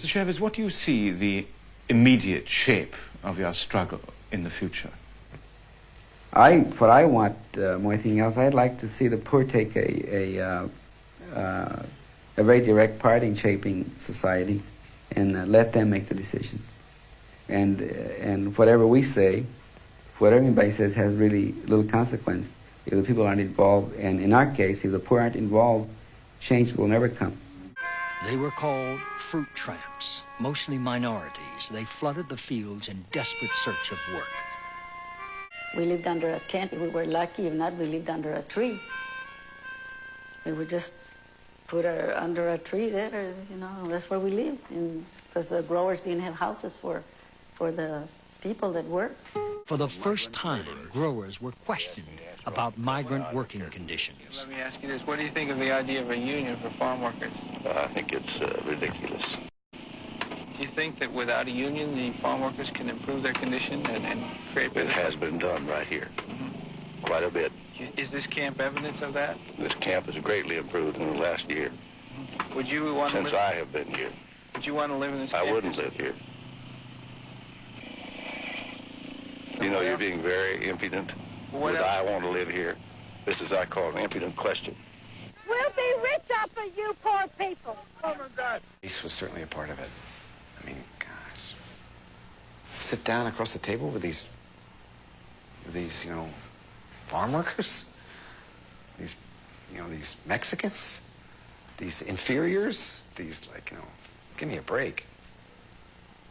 Mr. Chavez, what do you see the immediate shape of your struggle in the future? What I want, more than anything else, I'd like to see the poor take a very direct part in shaping society, and let them make the decisions. And whatever we say, whatever anybody says, has really little consequence if the people aren't involved. And in our case, if the poor aren't involved, change will never come. They were called fruit tramps, mostly minorities. They flooded the fields in desperate search of work. We lived under a tent. We were lucky. If not, we lived under a tree. We would just put her under a tree there, you know, that's where we lived. Because the growers didn't have houses for the people that worked. For the first time, growers were questioned about migrant working conditions. Let me ask you this. What do you think of the idea of a union for farm workers? I think it's ridiculous. Do you think that without a union, the farm workers can improve their condition and create better? It has been done right here, quite a bit. Is this camp evidence of that? This camp has greatly improved in the last year. Would you want to Since I have been here. Would you want to live in this camp? I wouldn't live here. You know, you're being very impudent. Would I want to live here? This is, I call, an impudent question. We'll be rich off of you poor people. Oh, my God. Peace was certainly a part of it. I mean, gosh. Sit down across the table with these, you know, farm workers? These, you know, these Mexicans? These inferiors? These, like, you know, give me a break.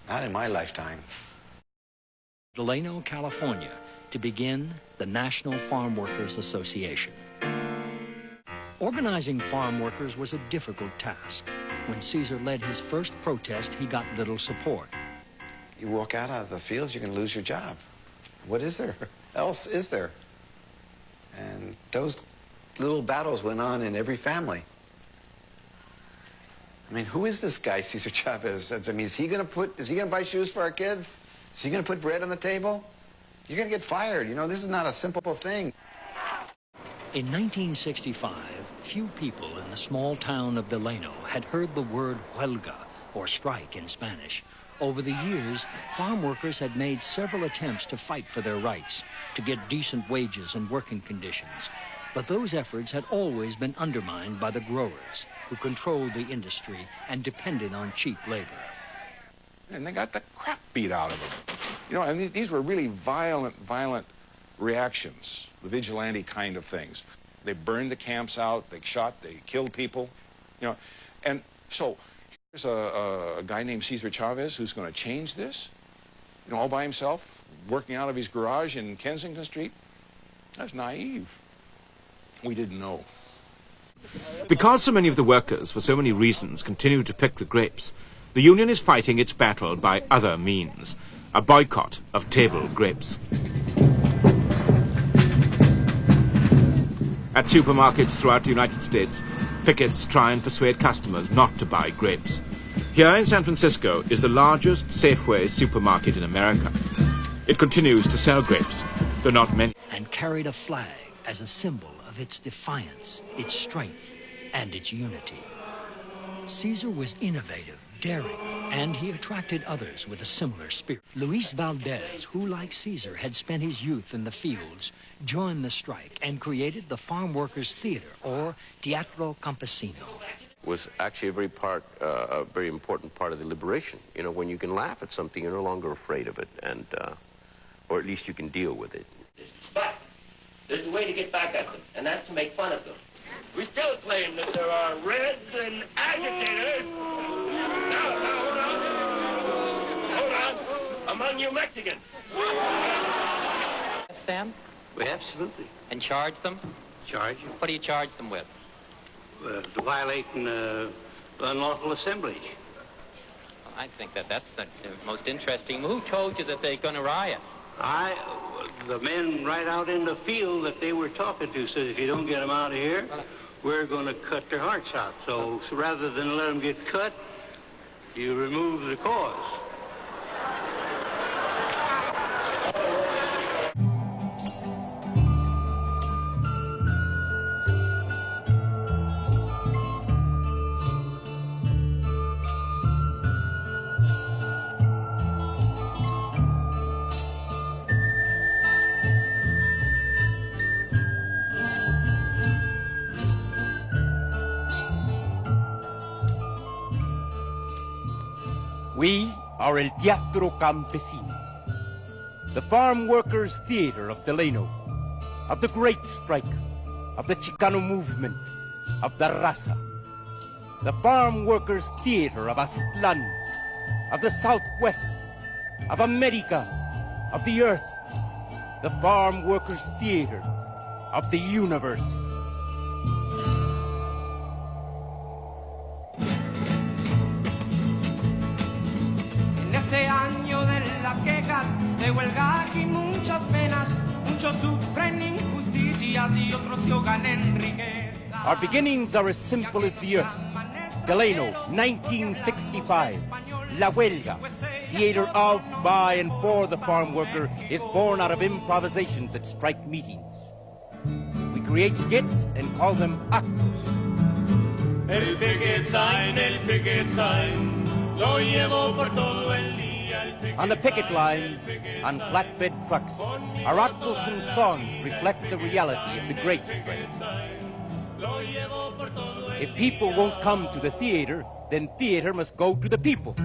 Not in my lifetime. Delano, California, to begin the National Farm Workers Association. Organizing farm workers was a difficult task. When Caesar led his first protest, he got little support. You walk out of the fields, you can lose your job. What is there else is there? And those little battles went on in every family. I mean, who is this guy, Cesar Chavez? I mean, is he gonna buy shoes for our kids? Is he gonna put bread on the table? You're gonna get fired. You know, this is not a simple thing. In 1965, few people in the small town of Delano had heard the word huelga, or strike in Spanish. Over the years, farm workers had made several attempts to fight for their rights, to get decent wages and working conditions. But those efforts had always been undermined by the growers, who controlled the industry and depended on cheap labor. And they got the crap beat out of them. You know, and these were really violent reactions, the vigilante kind of things. They burned the camps out, they shot, they killed people, you know. And so here's a guy named Cesar Chavez who's going to change this, you know, all by himself, working out of his garage in Kensington Street. That's naive. We didn't know. Because so many of the workers, for so many reasons, continue to pick the grapes, the union is fighting its battle by other means. A boycott of table grapes. At supermarkets throughout the United States, pickets try and persuade customers not to buy grapes. Here in San Francisco is the largest Safeway supermarket in America. It continues to sell grapes, though not many. And carried a flag as a symbol of its defiance, its strength, and its unity. Caesar was innovative, daring, and he attracted others with a similar spirit. Luis Valdez, who, like Caesar, had spent his youth in the fields, joined the strike and created the Farm Workers Theater, or Teatro Campesino. Was actually a very important part of the liberation. You know, when you can laugh at something, you're no longer afraid of it, and or at least you can deal with it. But there's a way to get back at them, and that's to make fun of them. We still claim that there are Reds and agitators. Hold on. Among you Mexicans. Arrest them? Well, absolutely. And charge them? Charge you? What do you charge them with? Violating unlawful assemblage. Well, I think that's the most interesting. Who told you that they're going to riot? The men right out in the field that they were talking to said, if you don't get them out of here, we're going to cut their hearts out. So rather than let them get cut, you remove the cause. We are El Teatro Campesino, the farm workers' theater of Delano, of the Great Strike, of the Chicano movement, of the Raza, the farm workers' theater of Aztlán, of the Southwest, of America, of the earth, the farm workers' theater of the universe. En este año de las quejas, de huelga y muchas penas, muchos sufren injusticias y otros se ahogan en riqueza. Our beginnings are as simple as the earth. Delano, 1965. La Huelga, theater of, by, and for the farm worker, is born out of improvisations at strike meetings. We create skits and call them actos. El picket sign, lo llevo por todo el día. On the picket lines, on flatbed trucks, our actos and songs reflect the reality of the Great Strike. If people won't come to the theater, then theater must go to the people.